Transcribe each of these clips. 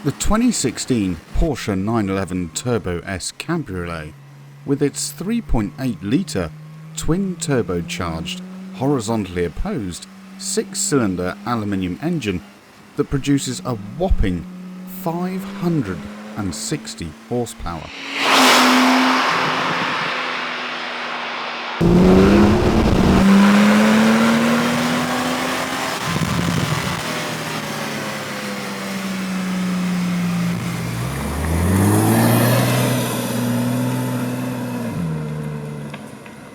The 2016 Porsche 911 Turbo S Cabriolet, with its 3.8-litre twin-turbocharged, horizontally opposed, 6-cylinder aluminium engine that produces a whopping 560 horsepower.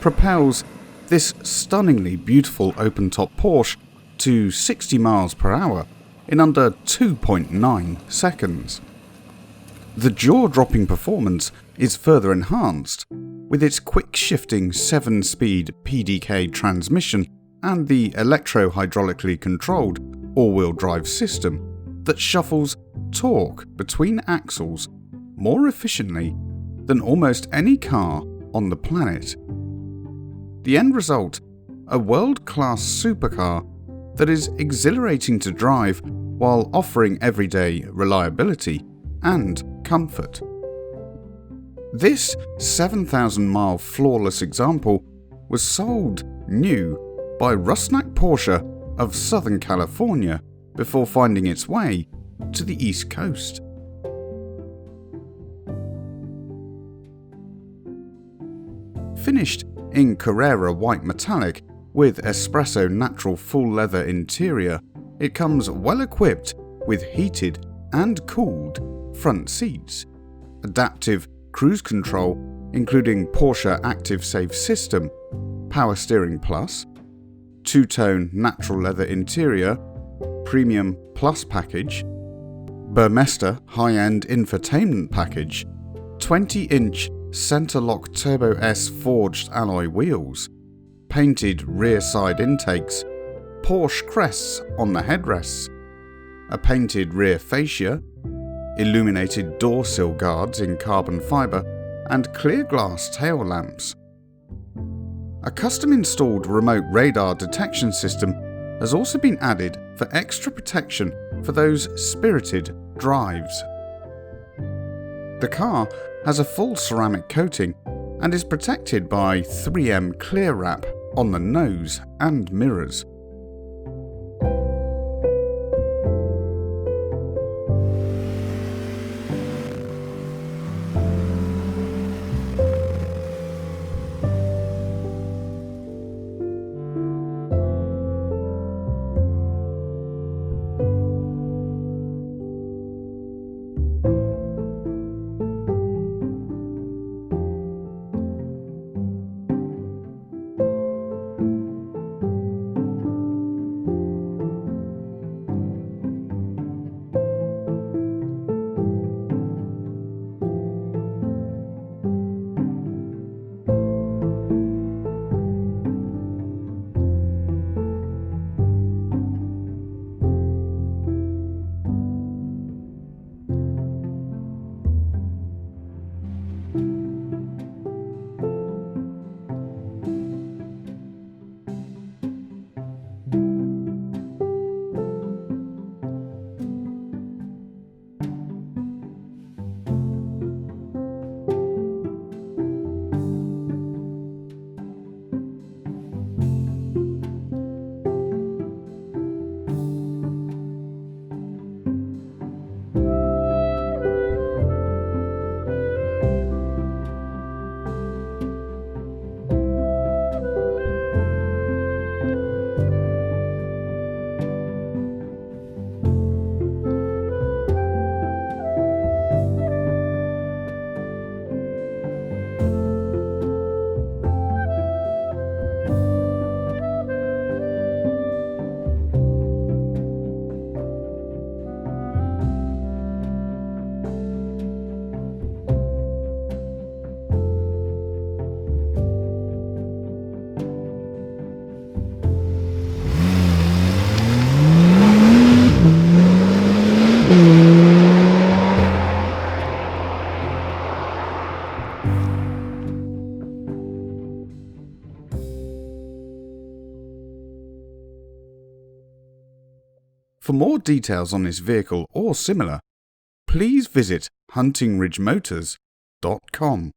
Propels this stunningly beautiful open-top Porsche to 60 miles per hour in under 2.9 seconds. The jaw-dropping performance is further enhanced with its quick-shifting 7-speed PDK transmission and the electro-hydraulically controlled all-wheel drive system that shuffles torque between axles more efficiently than almost any car on the planet. The end result, a world-class supercar that is exhilarating to drive while offering everyday reliability and comfort. This 7,000-mile flawless example was sold new by Rusnak Porsche of Southern California before finding its way to the East Coast. Finished in Carrera white metallic with Espresso natural full leather interior, it comes well equipped with heated and cooled front seats, adaptive cruise control including Porsche Active Save System, Power Steering Plus, two-tone natural leather interior, Premium Plus package, Burmester high-end infotainment package, 20-inch Centerlock Turbo S forged alloy wheels, painted rear side intakes, Porsche crests on the headrests, a painted rear fascia, illuminated door sill guards in carbon fibre and clear glass tail lamps. A custom installed remote radar detection system has also been added for extra protection for those spirited drives. The car has a full ceramic coating and is protected by 3M clear wrap on the nose and mirrors. For more details on this vehicle or similar, please visit huntingridgemotors.com.